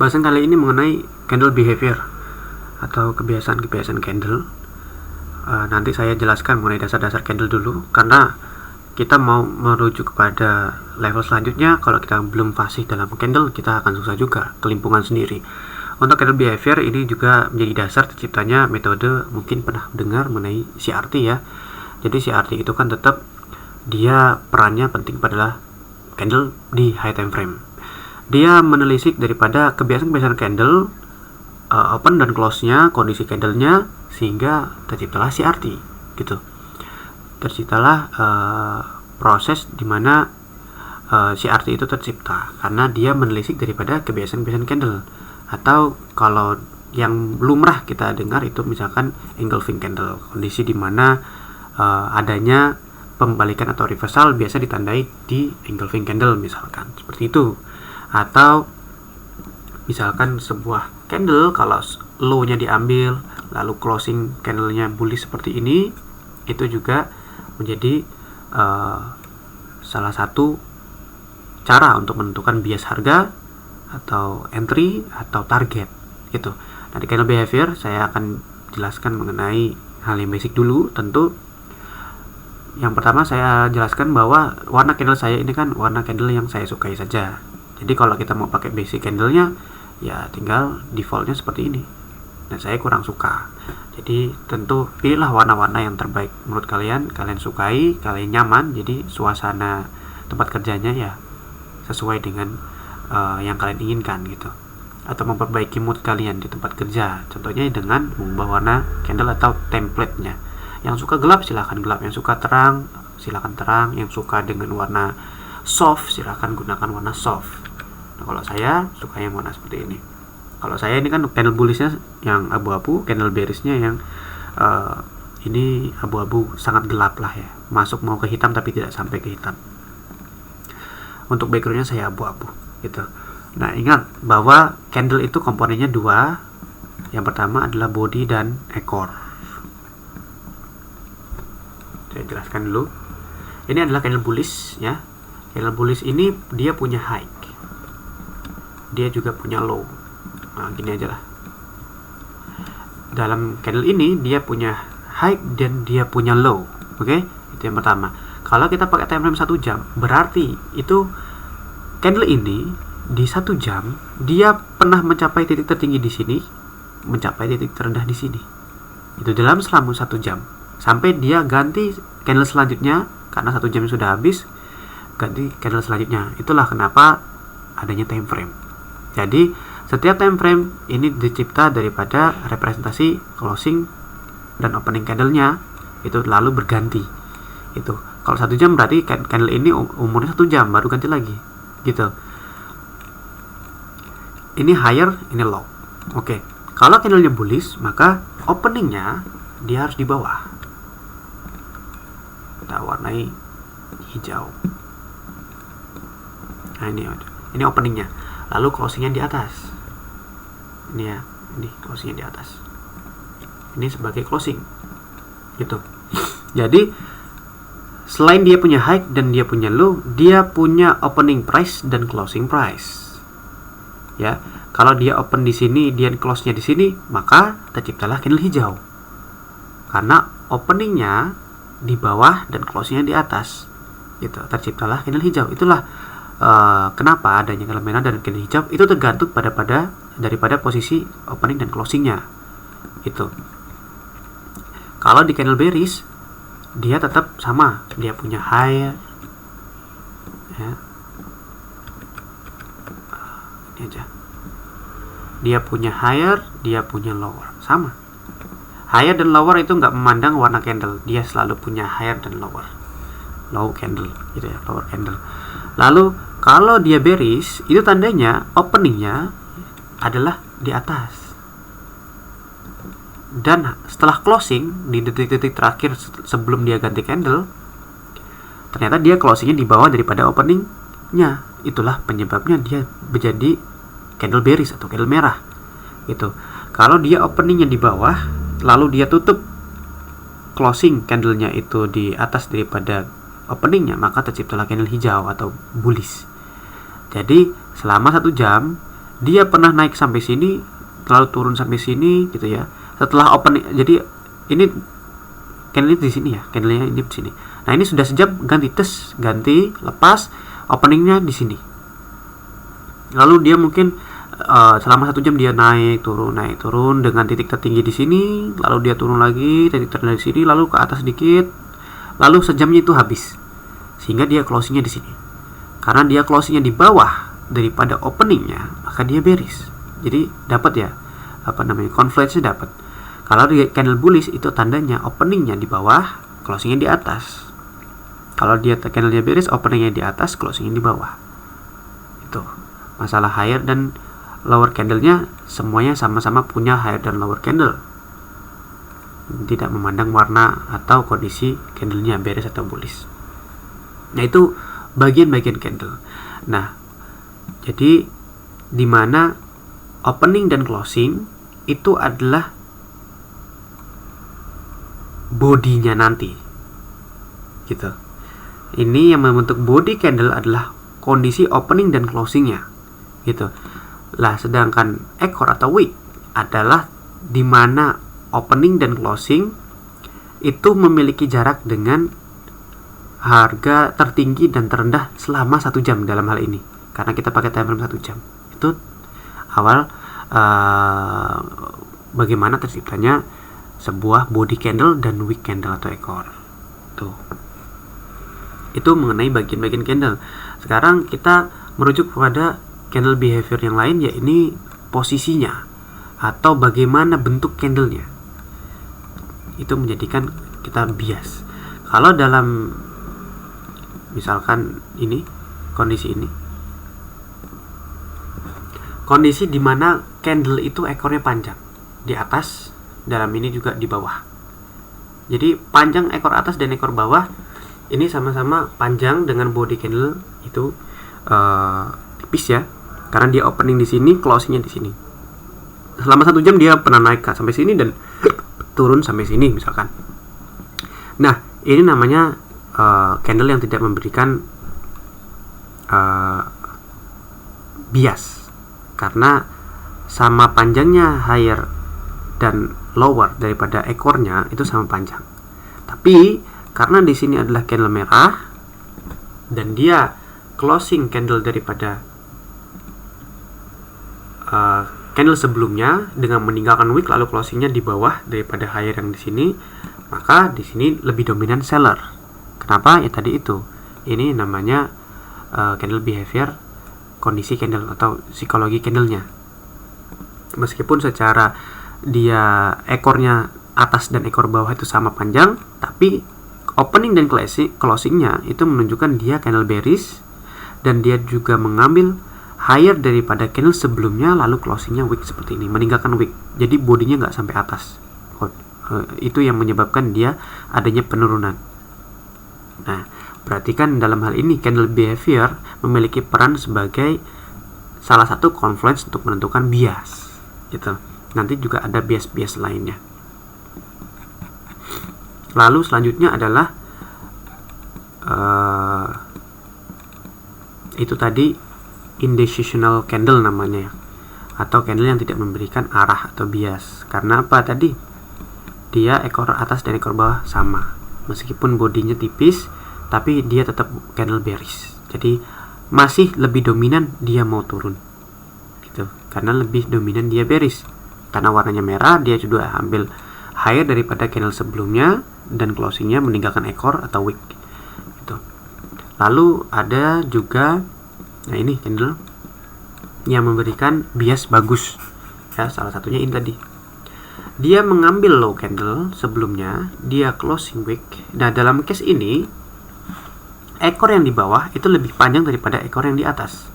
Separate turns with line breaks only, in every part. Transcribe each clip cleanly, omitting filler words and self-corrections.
Bahasan kali ini mengenai candle behavior atau kebiasaan-kebiasaan candle. Nanti saya jelaskan mengenai dasar-dasar candle dulu, karena kita mau merujuk kepada level selanjutnya. Kalau kita belum fasih dalam candle, kita akan susah juga, kelimpungan sendiri. Untuk candle behavior ini juga menjadi dasar terciptanya metode, mungkin pernah dengar mengenai CRT ya. Jadi CRT itu kan tetap dia perannya penting adalah candle di high time frame. Dia menelisik daripada kebiasaan-kebiasaan candle, open dan close-nya, kondisi candlenya, sehingga terciptalah CRT gitu. Terciptalah proses dimana CRT itu tercipta karena dia menelisik daripada kebiasaan-kebiasaan candle. Atau kalau yang lumrah kita dengar itu misalkan engulfing candle, kondisi dimana adanya pembalikan atau reversal biasa ditandai di engulfing candle misalkan, seperti itu. Atau misalkan sebuah candle kalau low-nya diambil lalu closing candle-nya bullish seperti ini, itu juga menjadi salah satu cara untuk menentukan bias harga atau entry atau target gitu. Nah, di candle behavior saya akan jelaskan mengenai hal yang basic dulu. Tentu yang pertama saya jelaskan bahwa warna candle saya ini kan warna candle yang saya sukai saja. Jadi kalau kita mau pakai basic candle-nya ya tinggal defaultnya seperti ini. Dan saya kurang suka. Jadi tentu pilihlah warna-warna yang terbaik menurut kalian sukai, kalian nyaman. Jadi suasana tempat kerjanya ya sesuai dengan yang kalian inginkan gitu. Atau memperbaiki mood kalian di tempat kerja. Contohnya dengan mengubah warna candle atau template-nya. Yang suka gelap silahkan gelap, yang suka terang silahkan terang, yang suka dengan warna soft silahkan gunakan warna soft. Nah, kalau saya suka yang warna seperti ini. Kalau saya ini kan candle bullish-nya yang abu-abu, candle bearish-nya yang ini abu-abu sangat gelap lah ya. Masuk mau ke hitam tapi tidak sampai ke hitam. Untuk background-nya saya abu-abu gitu. Nah, ingat bahwa candle itu komponennya dua. Yang pertama adalah body dan ekor. Saya jelaskan dulu. Ini adalah candle bullish ya. Candle bullish ini dia punya high, dia juga punya low. Nah, gini aja lah. Dalam candle ini dia punya high dan dia punya low. Oke? Itu yang pertama. Kalau kita pakai time frame 1 jam, berarti itu candle ini di 1 jam dia pernah mencapai titik tertinggi di sini, mencapai titik terendah di sini. Itu dalam selama 1 jam. Sampai dia ganti candle selanjutnya, karena 1 jam sudah habis, ganti candle selanjutnya. Itulah kenapa adanya time frame. Jadi setiap time frame ini dicipta daripada representasi closing dan opening candlenya itu lalu berganti. Itu kalau 1 jam berarti candle ini umurnya 1 jam baru ganti lagi gitu. Ini higher, ini low. Oke. Kalau candlenya bullish, maka openingnya dia harus di bawah. Kita warnai hijau. Nah, ini openingnya. Lalu closingnya di atas. Ini ya, ini closingnya di atas. Ini sebagai closing gitu. Jadi selain dia punya high dan dia punya low, dia punya opening price dan closing price ya. Kalau dia open di sini, dia close-nya di sini, maka terciptalah candle hijau karena openingnya di bawah dan closingnya di atas gitu. Terciptalah candle hijau. Itulah kenapa adanya candle merah dan candle hijau itu tergantung daripada posisi opening dan closingnya itu. Kalau di candle bearish dia tetap sama, dia punya high ya. Ini aja, dia punya higher, dia punya lower, sama. Higher dan lower itu nggak memandang warna candle, dia selalu punya higher dan lower, low candle gitu ya, lower candle. Lalu kalau dia bearish, itu tandanya openingnya adalah di atas. Dan setelah closing di detik-detik terakhir sebelum dia ganti candle, ternyata dia closingnya di bawah daripada openingnya. Itulah penyebabnya dia menjadi candle bearish atau candle merah. Itu. Kalau dia openingnya di bawah, lalu dia tutup closing candlenya itu di atas daripada openingnya, maka terciptalah candle hijau atau bullish. Jadi selama 1 jam dia pernah naik sampai sini lalu turun sampai sini gitu ya. Setelah opening, jadi ini candle di sini ya, candlenya ini di sini. Nah ini sudah sejam, ganti lepas, openingnya di sini. Lalu dia mungkin selama 1 jam dia naik turun dengan titik tertinggi di sini, lalu dia turun lagi, titik terendah di sini, lalu ke atas sedikit, lalu sejamnya itu habis, sehingga dia closingnya di sini. Karena dia closingnya di bawah daripada openingnya, maka dia bearish. Jadi dapat ya, confluence-nya dapat. Kalau di candle bullish itu tandanya openingnya di bawah, closingnya di atas. Kalau dia candlenya bearish, openingnya di atas, closingnya di bawah. Itu masalah higher dan lower candlenya, semuanya sama-sama punya higher dan lower candle, tidak memandang warna atau kondisi candlenya bearish atau bullish. Nah itu bagian-bagian candle. Nah jadi dimana opening dan closing itu adalah bodinya nanti gitu. Ini yang membentuk body candle adalah kondisi opening dan closingnya gitu lah. Sedangkan ekor atau wick adalah dimana opening dan closing itu memiliki jarak dengan harga tertinggi dan terendah selama 1 jam dalam hal ini, karena kita pakai time frame 1 jam. Itu awal bagaimana terciptanya sebuah body candle dan wick candle atau ekor. Tuh. Itu mengenai bagian-bagian candle. Sekarang kita merujuk kepada candle behavior yang lain, yaitu posisinya atau bagaimana bentuk candlenya. Itu menjadikan kita bias. Kalau dalam misalkan ini kondisi dimana candle itu ekornya panjang di atas, dalam ini juga di bawah. Jadi panjang ekor atas dan ekor bawah ini sama-sama panjang dengan body candle itu tipis ya, karena dia opening di sini, closingnya di sini. Selama 1 jam dia pernah naik sampai sini dan turun sampai sini misalkan. Nah ini namanya candle yang tidak memberikan bias, karena sama panjangnya higher dan lower daripada ekornya itu sama panjang. Tapi karena di sini adalah candle merah dan dia closing candle daripada candle sebelumnya dengan meninggalkan wick, lalu closingnya di bawah daripada higher yang di sini, maka di sini lebih dominan seller. Kenapa? Ya tadi itu. Ini namanya candle behavior, kondisi candle atau psikologi candlenya. Meskipun secara dia ekornya atas dan ekor bawah itu sama panjang, tapi opening dan closingnya itu menunjukkan dia candle bearish, dan dia juga mengambil higher daripada candle sebelumnya, lalu closingnya wick seperti ini, meninggalkan wick. Jadi bodinya nggak sampai atas. Itu yang menyebabkan dia adanya penurunan. Nah, perhatikan dalam hal ini candle behavior memiliki peran sebagai salah satu confluence untuk menentukan bias gitu. Nanti juga ada bias-bias lainnya. Lalu selanjutnya adalah itu tadi indecisional candle namanya, atau candle yang tidak memberikan arah atau bias. Karena apa tadi? Dia ekor atas dan ekor bawah sama, meskipun bodinya tipis, tapi dia tetap candle bearish. Jadi masih lebih dominan dia mau turun gitu, karena lebih dominan dia bearish. Karena warnanya merah, dia sudah ambil higher daripada candle sebelumnya dan closingnya meninggalkan ekor atau wick gitu. Lalu ada juga, nah ini candle yang memberikan bias bagus ya, salah satunya ini tadi. Dia mengambil low candle sebelumnya, dia closing wick. Nah dalam case ini ekor yang di bawah itu lebih panjang daripada ekor yang di atas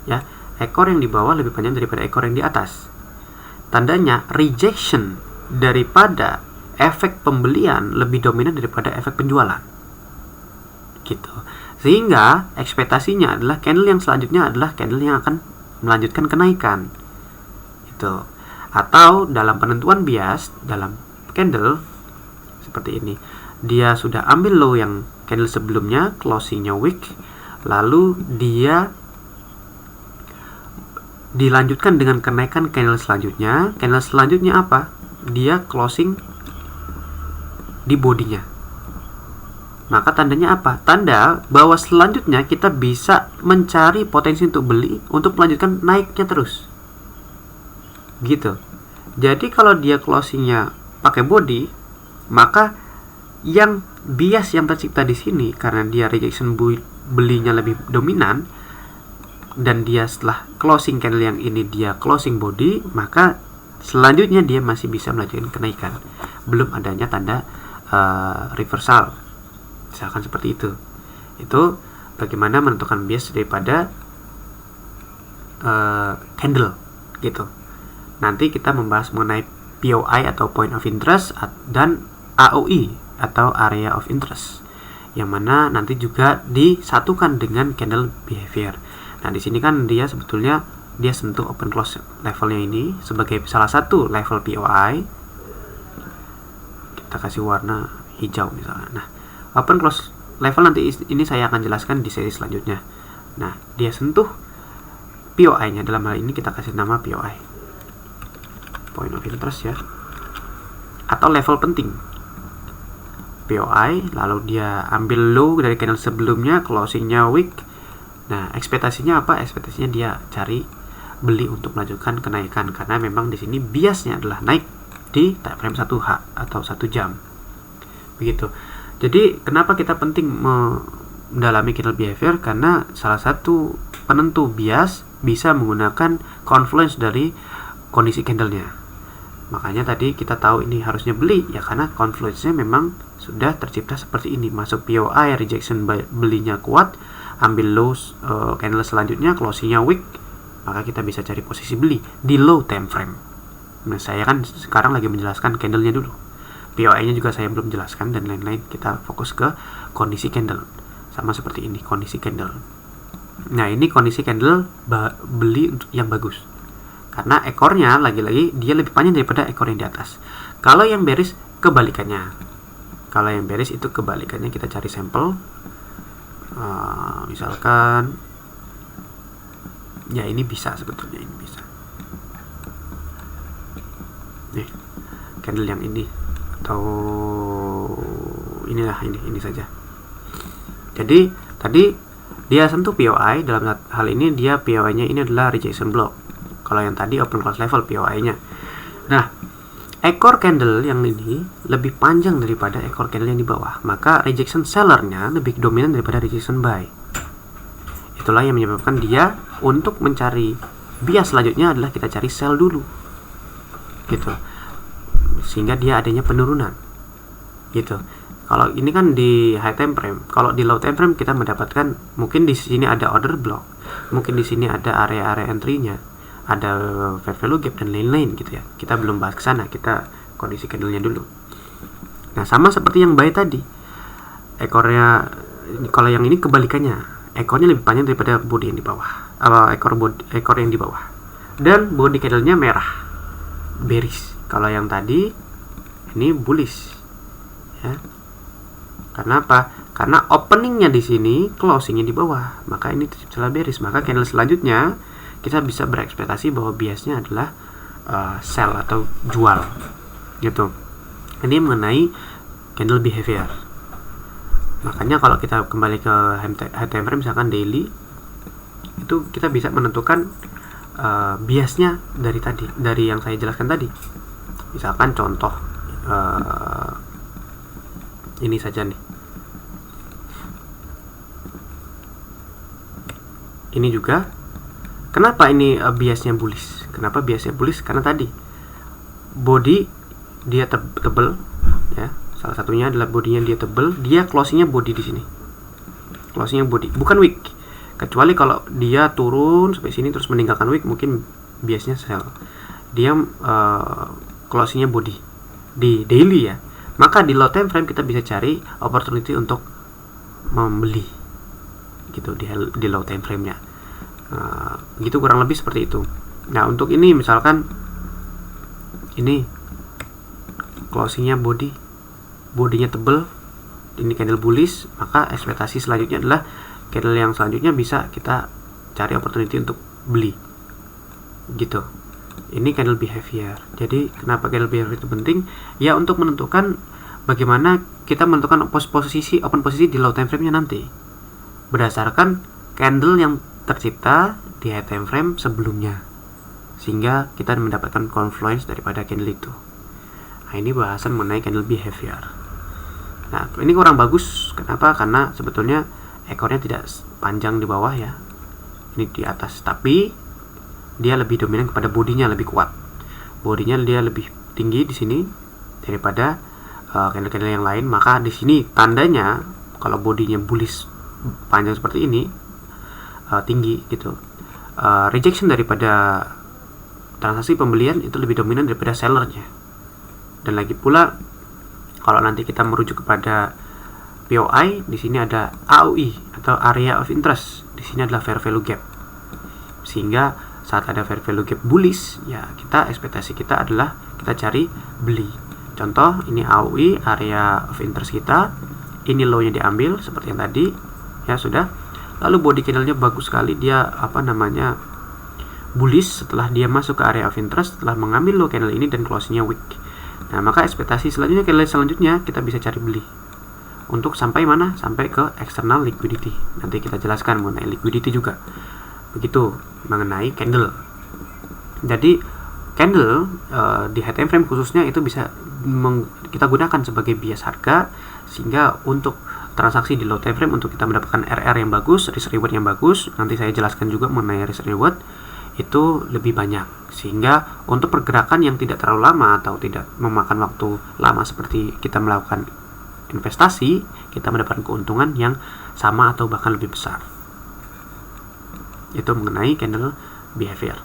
ya. Ekor yang di bawah lebih panjang daripada ekor yang di atas. Tandanya rejection daripada efek pembelian lebih dominan daripada efek penjualan gitu. Sehingga ekspektasinya adalah candle yang selanjutnya adalah candle yang akan melanjutkan kenaikan gitu. Atau dalam penentuan bias dalam candle seperti ini, dia sudah ambil low yang candle sebelumnya, closingnya wick, lalu dia dilanjutkan dengan kenaikan candle selanjutnya. Candle selanjutnya apa? Dia closing di bodinya. Maka tandanya apa? Tanda bahwa selanjutnya kita bisa mencari potensi untuk beli untuk melanjutkan naiknya terus. Gitu. Jadi kalau dia closingnya pakai body, maka yang bias yang tercipta di sini karena dia rejection belinya lebih dominan dan dia setelah closing candle yang ini dia closing body, maka selanjutnya dia masih bisa melanjutkan kenaikan belum adanya tanda reversal, misalkan seperti itu. Itu bagaimana menentukan bias daripada candle gitu. Nanti kita membahas mengenai POI atau point of interest dan AOI atau area of interest, yang mana nanti juga disatukan dengan candle behavior. Nah, di sini kan dia sebetulnya dia sentuh open close levelnya ini sebagai salah satu level POI. Kita kasih warna hijau misalnya. Nah, open close level nanti ini saya akan jelaskan di seri selanjutnya. Nah, dia sentuh POI-nya, dalam hal ini kita kasih nama POI, point of interest ya, atau level penting. POI, lalu dia ambil low dari candle sebelumnya, closingnya wick. Nah, ekspektasinya apa? Ekspektasinya dia cari beli untuk melanjutkan kenaikan karena memang di sini biasnya adalah naik di time frame 1H atau 1 jam. Begitu. Jadi, kenapa kita penting mendalami candle behavior? Karena salah satu penentu bias bisa menggunakan confluence dari kondisi candlenya. Makanya tadi kita tahu ini harusnya beli ya, karena confluence-nya memang sudah tercipta seperti ini. Masuk POI, rejection belinya kuat, ambil low candle selanjutnya, closingnya wick, maka kita bisa cari posisi beli di low time frame. Nah, saya kan sekarang lagi menjelaskan candlenya dulu. POI-nya juga saya belum jelaskan dan lain-lain. Kita fokus ke kondisi candle. Sama seperti ini, kondisi candle. Nah, ini kondisi candle beli yang bagus. Karena ekornya lagi-lagi dia lebih panjang daripada ekor yang di atas. Kalau yang bearish kebalikannya. Kalau yang bearish itu kebalikannya, kita cari sampel. Misalkan ya ini bisa, sebetulnya ini bisa. Nih, candle yang ini atau inilah ini saja. Jadi tadi dia sentuh POI, dalam hal ini dia POI-nya ini adalah rejection block. Kalau yang tadi open close level POI-nya. Nah, ekor candle yang ini lebih panjang daripada ekor candle yang di bawah, maka rejection sellernya lebih dominan daripada rejection buy. Itulah yang menyebabkan dia untuk mencari bias selanjutnya adalah kita cari sell dulu, gitu, sehingga dia adanya penurunan, gitu. Kalau ini kan di high time frame, kalau di low time frame kita mendapatkan mungkin di sini ada order block, mungkin di sini ada area-area entry-nya, ada fair value gap dan lain-lain gitu ya. Kita belum bahas ke sana, kita kondisi candlenya dulu. Nah, sama seperti yang buy tadi. Ekornya kalau yang ini kebalikannya. Ekornya lebih panjang daripada body yang di bawah. Ekor yang di bawah. Dan body candlenya merah. Bearish. Kalau yang tadi ini bullish. Ya. Karena apa? Karena openingnya di sini, closingnya di bawah. Maka ini tercipta bearish. Maka candle selanjutnya kita bisa berekspektasi bahwa biasnya adalah sell atau jual, gitu. Ini mengenai candle behavior. Makanya kalau kita kembali ke high time frame, misalkan daily, itu kita bisa menentukan biasnya dari yang saya jelaskan tadi. Misalkan contoh ini saja nih. Ini juga. Kenapa ini biasnya bullish? Kenapa biasnya bullish? Karena tadi body dia tebel, ya. Salah satunya adalah bodinya dia tebel, dia closingnya body di sini. Closingnya body, bukan wick. Kecuali kalau dia turun sampai sini terus meninggalkan wick, mungkin biasanya sell. Dia closingnya body di daily ya. Maka di low time frame kita bisa cari opportunity untuk membeli, gitu, di low time frame-nya. Gitu kurang lebih seperti itu. Nah, untuk ini misalkan ini closingnya bodinya tebel, ini candle bullish, maka ekspektasi selanjutnya adalah candle yang selanjutnya bisa kita cari opportunity untuk beli, gitu. Ini candle behavior. Jadi kenapa candle behavior itu penting? Ya untuk menentukan bagaimana kita menentukan open posisi di low time frame-nya nanti berdasarkan candle yang tercipta di high time frame sebelumnya, sehingga kita mendapatkan confluence daripada candle itu. Nah, ini bahasan mengenai candle behavior. Nah, ini kurang bagus. Kenapa? Karena sebetulnya ekornya tidak panjang di bawah ya, ini di atas, tapi dia lebih dominan kepada bodinya, lebih kuat. Bodinya dia lebih tinggi di sini daripada candle-candle yang lain. Maka di sini tandanya kalau bodinya bullish panjang seperti ini, tinggi gitu, rejection daripada transaksi pembelian itu lebih dominan daripada sellernya. Dan lagi pula kalau nanti kita merujuk kepada POI, di sini ada AOI atau area of interest, di sini adalah fair value gap. Sehingga saat ada fair value gap bullish, ya ekspektasi kita adalah kita cari beli. Contoh, ini AOI, area of interest kita, ini low-nya diambil seperti yang tadi, ya sudah. Lalu body candle-nya bagus sekali, dia bullish setelah dia masuk ke area of interest, setelah mengambil low candle ini dan closing-nya weak. Nah, maka ekspektasi selanjutnya, candle selanjutnya kita bisa cari beli. Untuk sampai mana? Sampai ke external liquidity. Nanti kita jelaskan mengenai liquidity juga. Begitu mengenai candle. Jadi candle di high time frame khususnya itu bisa kita gunakan sebagai bias harga, sehingga untuk transaksi di low time frame untuk kita mendapatkan RR yang bagus, risk reward yang bagus. Nanti saya jelaskan juga mengenai risk reward itu lebih banyak, sehingga untuk pergerakan yang tidak terlalu lama atau tidak memakan waktu lama seperti kita melakukan investasi, kita mendapatkan keuntungan yang sama atau bahkan lebih besar. Itu mengenai candle behavior.